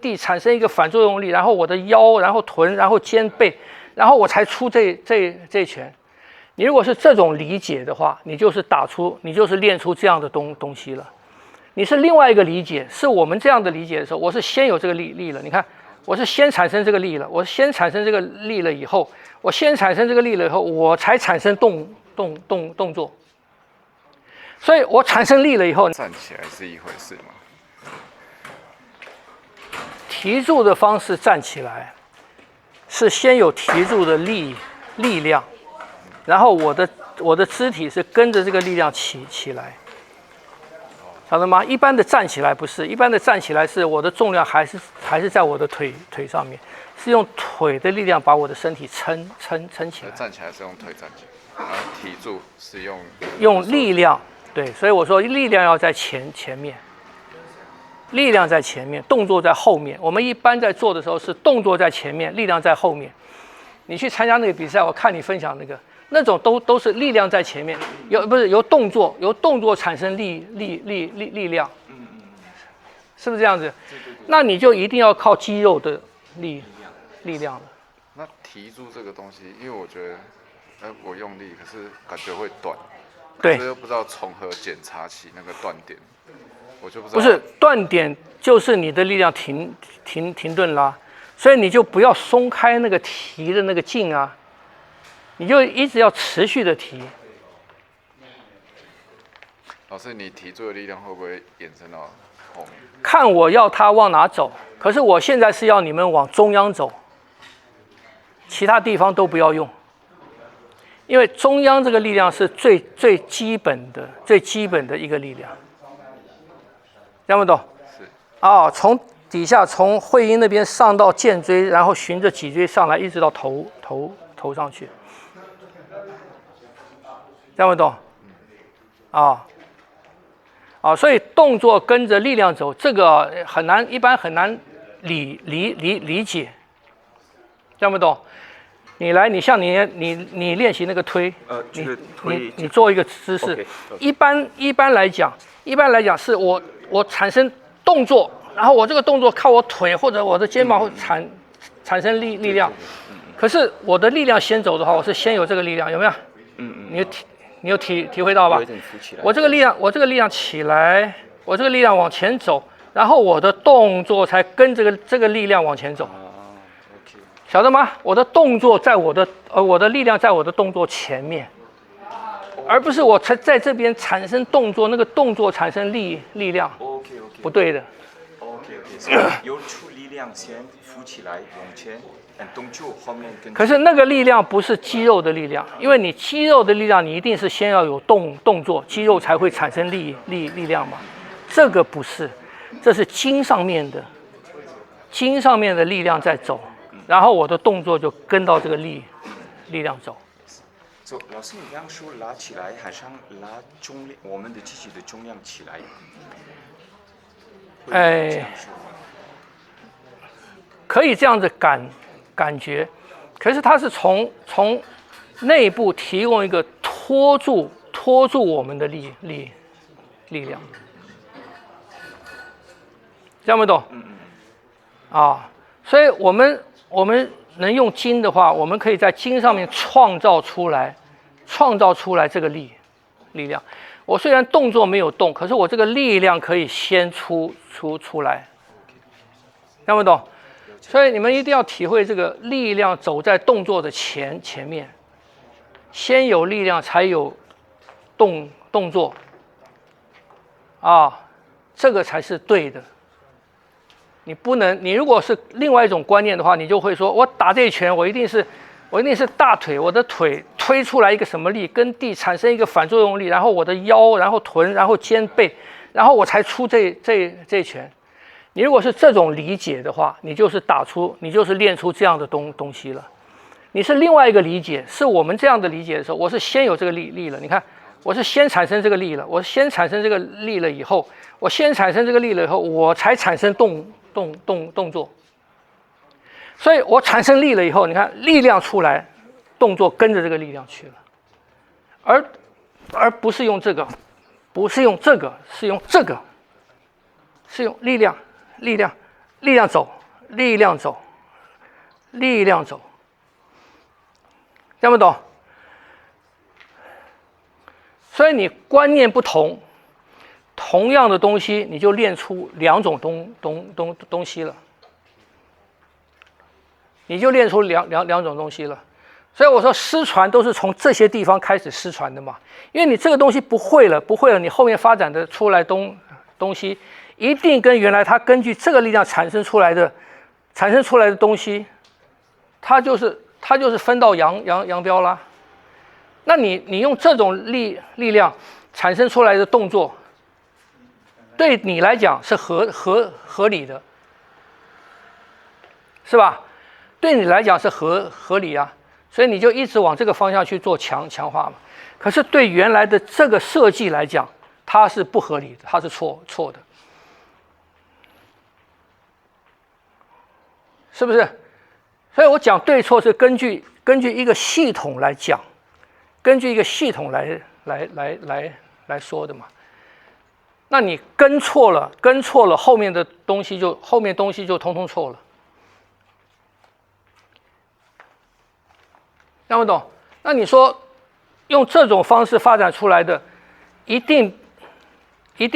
地产生一个反作用力，然后我的腰，然后臀，然后肩背，然后我才出这一拳。你如果是这种理解的话，你就是练出这样的东西了。你是另外一个理解，是我们这样的理解的时候，我是先有这个力了。你看，我是先产生这个力了，我先产生这个力了以后，我才产生动作。所以我产生力了以后，站起来是一回事嘛？提住的方式站起来，是先有提住的力量，然后我的肢体是跟着这个力量起来。晓得吗？一般的站起来不是，一般的站起来是我的重量还是在我的腿上面，是用腿的力量把我的身体撑起来。站起来是用腿站起来，然后提住是用力量，对，所以我说力量要在前面，力量在前面，动作在后面。我们一般在做的时候是动作在前面，力量在后面。你去参加那个比赛，我看你分享那种都是力量在前面，由动作产生力量，是不是这样子？那你就一定要靠肌肉的力量了。那提住这个东西，因为我觉得，我用力，可是感觉会断，对，可是又不知道从何检查起那个断点，我就不知道。不是断点，就是你的力量停顿啦，所以你就不要松开那个提的那个劲啊。你就一直要持续的提。老师，你提住的力量会不会延伸到后面？看我要他往哪走，可是我现在是要你们往中央走，其他地方都不要用，因为中央这个力量是最基本的一个力量，听不懂？是。啊，从底下从会阴那边上到剑椎，然后循着脊椎上来，一直到头上去。听不懂？所以动作跟着力量走，这个一般很难理解，听不懂？你练习那个推，你做一个姿势， okay. 一般来讲是我产生动作，然后我这个动作靠我腿或者我的肩膀会产生力量，可是我的力量先走的话，我是先有这个力量，有没有？你有体会到吧？我这个力量起来，我这个力量往前走，然后我的动作才跟这个力量往前走。晓得吗？我的动作在我的力量在我的动作前面，而不是我才在这边产生动作，那个动作产生力量，不对的。所以有出力量先浮起来往前。动作后面可是那个力量不是肌肉的力量，因为你肌肉的力量，你一定是先要有动作，肌肉才会产生力量嘛。这个不是，这是筋上面的力量在走，然后我的动作就跟到这个力量走。老师，你刚刚说拉起来，好像拉重量，我们的机器的重量起来。可以这样子感觉，可是它是从内部提供一个拖住我们的力量，听不懂？所以我们能用筋的话，我们可以在筋上面创造出来这个力量。我虽然动作没有动，可是我这个力量可以先出来，听不懂？所以你们一定要体会这个力量走在动作的前面，先有力量才有动作，这个才是对的。你如果是另外一种观念的话，你就会说，我打这一拳，我一定是大腿，我的腿推出来一个什么力，跟地产生一个反作用力，然后我的腰，然后臀，然后肩背，然后我才出这一拳。你如果是这种理解的话，你就是练出这样的东西了。你是另外一个理解，是我们这样的理解的时候，我是先有这个力了。你看，我是先产生这个力了，我才产生动作。所以我产生力了以后，你看力量出来，动作跟着这个力量去了，而不是用这个，是用这个，是用力量走。力量走，力量走，听不懂？所以你观念不同，同样的东西你就练出两种东西了，你就练出两种东西了。所以我说失传都是从这些地方开始失传的嘛，因为你这个东西不会了，你后面发展的出来东西，一定跟原来它根据这个力量产生出来的东西，它就是分道扬镳啦。那你用这种力量产生出来的动作，对你来讲是合理的，是吧？对你来讲是合理啊。所以你就一直往这个方向去做强化嘛。可是对原来的这个设计来讲，它是不合理的，它是错的，是不是？所以我讲对错是根据一个系统来讲，根据一个系统来说的嘛。那你跟错了，后面东西就通通错了。听不懂？那你说用这种方式发展出来的，一定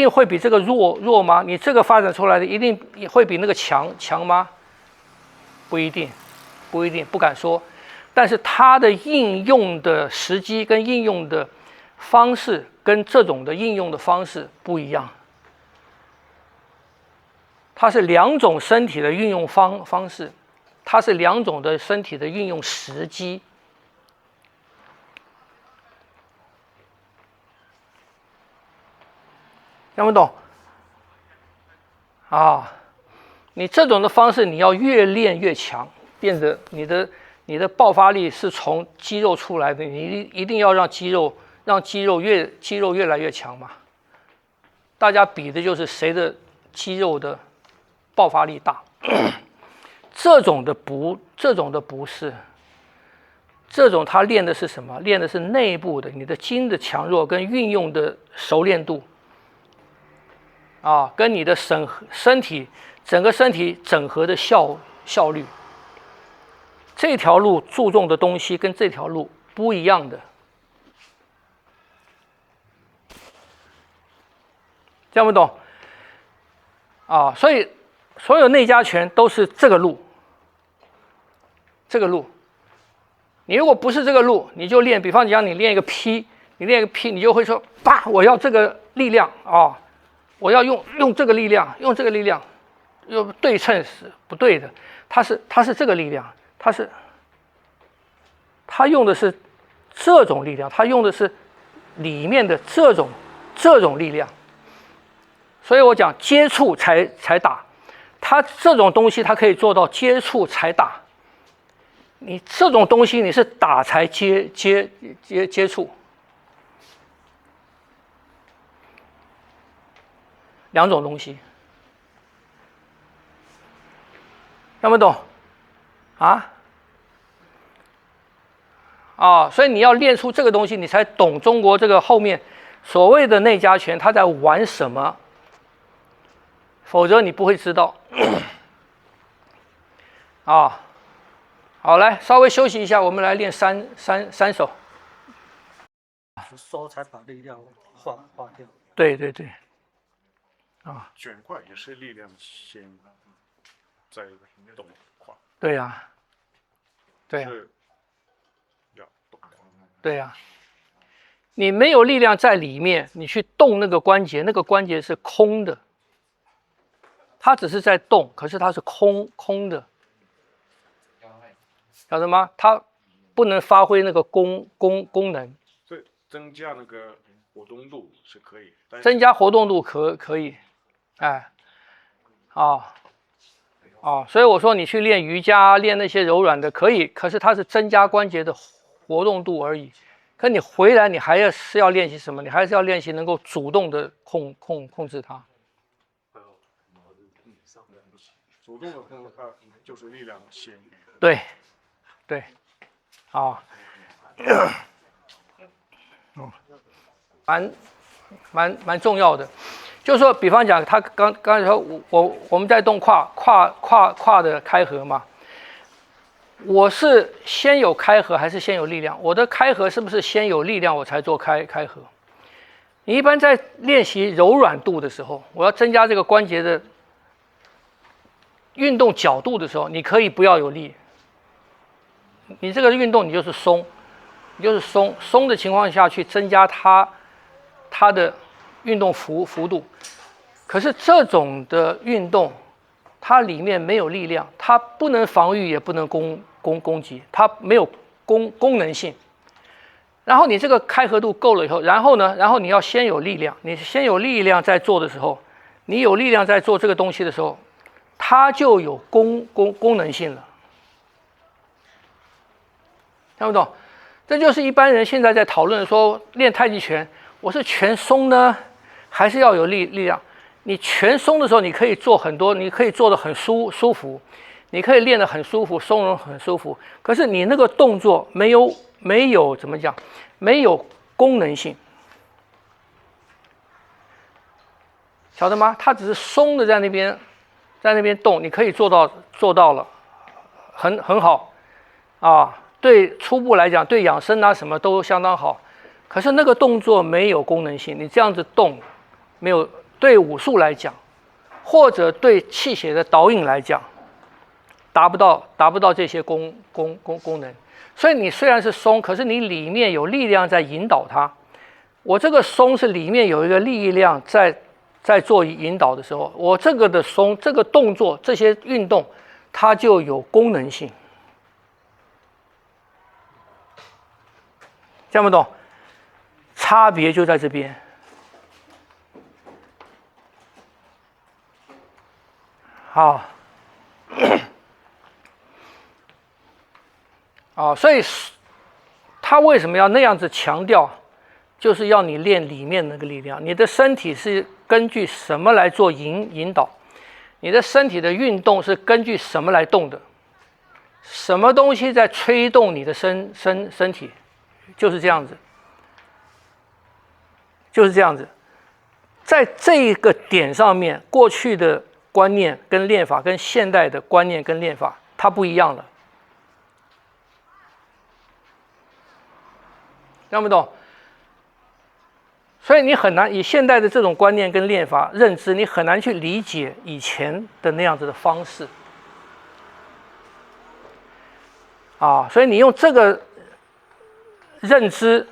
会比这个弱吗？你这个发展出来的一定会比那个强吗？不一定，不敢说。但是它的应用的时机跟应用的方式跟这种的应用的方式不一样，它是两种身体的运用方式，它是两种的身体的运用时机。听不懂？啊，你这种的方式，你要越练越强，变得你的爆发力是从肌肉出来的，你一定要让肌肉越来越强嘛。大家比的就是谁的肌肉的爆发力大。这种的不是，这种他练的是什么？练的是内部的你的筋的强弱跟运用的熟练度。啊，跟你的整个身体整合的效率，这条路注重的东西跟这条路不一样的，听不懂？啊，所以所有内家拳都是这个路，你如果不是这个路，你就练，比方讲你练一个劈，你就会说，叭，我要这个力量啊。我要用这个力量，用对称是不对的。它是这个力量，它用的是这种力量，它用的是里面的这种力量。所以我讲接触才打，它这种东西它可以做到接触才打。你这种东西你是打才接触。两种东西，听不懂？所以你要练出这个东西，你才懂中国这个后面所谓的内家拳他在玩什么，否则你不会知道。好，来稍微休息一下，我们来练三手。收才把力量化掉。对。卷块也是力量先再动块。对呀。要动块。对呀。你没有力量在里面，你去动那个关节，那个关节是空的，它只是在动，可是它是空的，晓得吗？它不能发挥那个功能。所以增加那个活动度是可以，增加活动度可以。所以我说你去练瑜伽，练那些柔软的可以，可是它是增加关节的活动度而已。可你回来，你还是要练习什么？你还是要练习能够主动的控制它。主动的控制它就是力量先。对，蛮重要的。就是说，比方讲，他刚才说我们在动胯的开合嘛，我是先有开合还是先有力量？我的开合是不是先有力量我才做开合？你一般在练习柔软度的时候，我要增加这个关节的运动角度的时候，你可以不要有力，你这个运动你就是松，松的情况下去增加它的运动幅度。可是这种的运动，它里面没有力量，它不能防御，也不能攻击，它没有功能性。然后你这个开合度够了以后，然后你要先有力量，你先有力量在做的时候，你有力量在做这个东西的时候，它就有功能性了。听不懂？这就是一般人现在在讨论说练太极拳，我是全松呢，还是要有力量？你全松的时候，你可以做很多，你可以做得很舒服，你可以练得很舒服，松容很舒服。可是你那个动作没有怎么讲，没有功能性，晓得吗？它只是松的在那边动，你可以做到了，很好啊。对初步来讲，对养生啊什么都相当好。可是那个动作没有功能性，你这样子动，没有对武术来讲，或者对气血的导引来讲，达不到这些功能。所以你虽然是松，可是你里面有力量在引导它。我这个松是里面有一个力量在做引导的时候，我这个的松，这个动作，这些运动，它就有功能性。听不懂？差别就在这边。好，所以他为什么要那样子强调？就是要你练里面那个力量。你的身体是根据什么来做引导？你的身体的运动是根据什么来动的？什么东西在吹动你的身体？就是这样子，就是这样子。在这个点上面，过去的观念跟练法跟现代的观念跟练法，它不一样了。听不懂？所以你很难以现代的这种观念跟练法认知，你很难去理解以前的那样子的方式。所以你用这个认知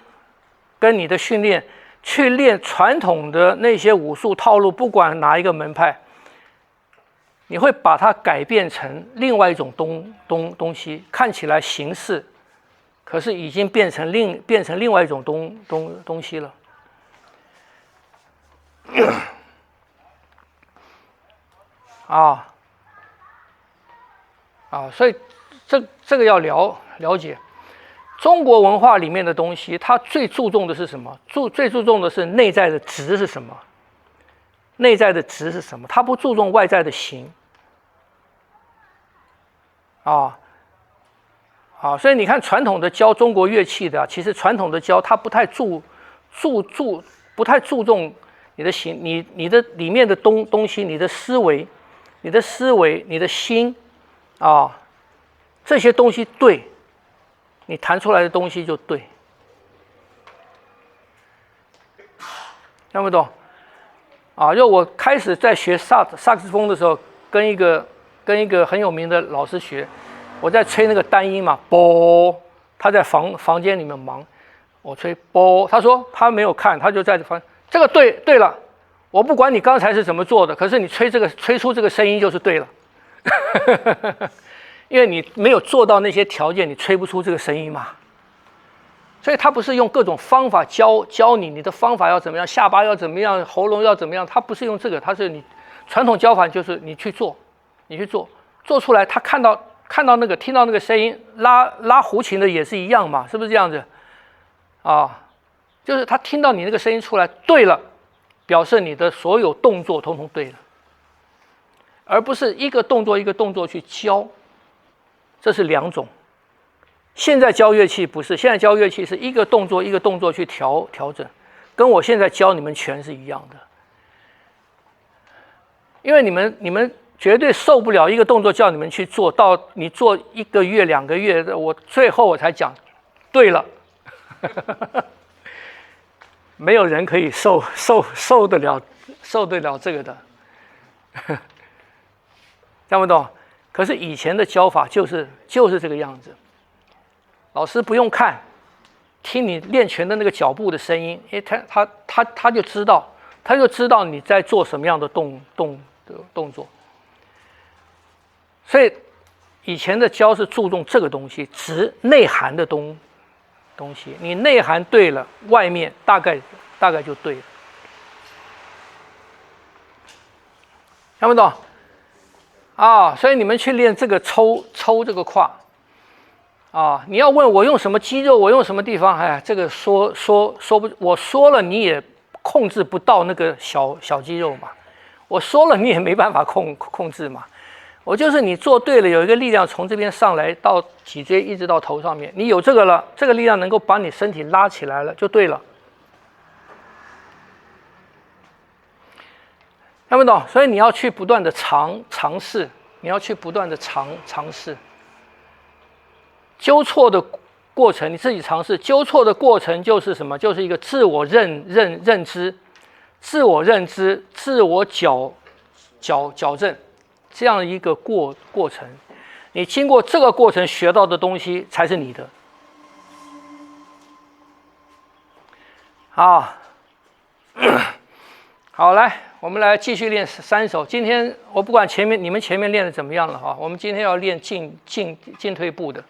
跟你的训练去练传统的那些武术套路，不管哪一个门派，你会把它改变成另外一种东西，看起来形式，可是已经变成另外一种东西了。所以这个要了解。中国文化里面的东西，它最注重的是什么？最注重的是内在的质是什么？内在的质是什么？它不注重外在的形。所以你看传统的教中国乐器的，其实传统的教它不太注重你的形，你的里面的东西，你的思维，你的心这些东西对。你弹出来的东西就对，听不懂？就我开始在学萨克斯风的时候，跟一个很有名的老师学，我在吹那个单音嘛，啵，他在房间里面忙，我吹啵，他说他没有看，他就在这个对了，我不管你刚才是怎么做的，可是你吹出这个声音就是对了。因为你没有做到那些条件，你吹不出这个声音嘛。所以他不是用各种方法教你的方法要怎么样，下巴要怎么样，喉咙要怎么样，他不是用这个，他是你传统教法就是你去做出来，他看到那个听到那个声音，拉胡琴的也是一样嘛，是不是这样子？就是他听到你那个声音出来对了，表示你的所有动作统统对了，而不是一个动作一个动作去教。这是两种。现在教乐器不是，现在教乐器是一个动作一个动作去调整，跟我现在教你们拳是一样的。因为你们绝对受不了一个动作叫你们去做到你做1个月2个月，我最后我才讲，对了，没有人可以受得了这个的，听不懂？可是以前的教法就是这个样子，老师不用看，听你练拳的那个脚步的声音，因为他就知道你在做什么样的动作。所以以前的教是注重这个东西，指内涵的东西。你内涵对了，外面大概就对了。听不懂？啊，所以你们去练这个抽这个胯，啊，你要问我用什么肌肉，我用什么地方，哎，这个说不，我说了你也控制不到那个小肌肉嘛，我说了你也没办法控制嘛。我就是你做对了，有一个力量从这边上来到脊椎一直到头上面，你有这个了，这个力量能够把你身体拉起来了，就对了。听不懂？所以你要去不断的尝试，你要去不断的尝试，纠错的过程你自己尝试，纠错的过程就是什么？就是一个自我认知、自我认知、自我矫正这样一个过程。你经过这个过程学到的东西才是你的。好，好，来。我们来继续练3首。今天我不管你们前面练的怎么样了哈，我们今天要练进退步的。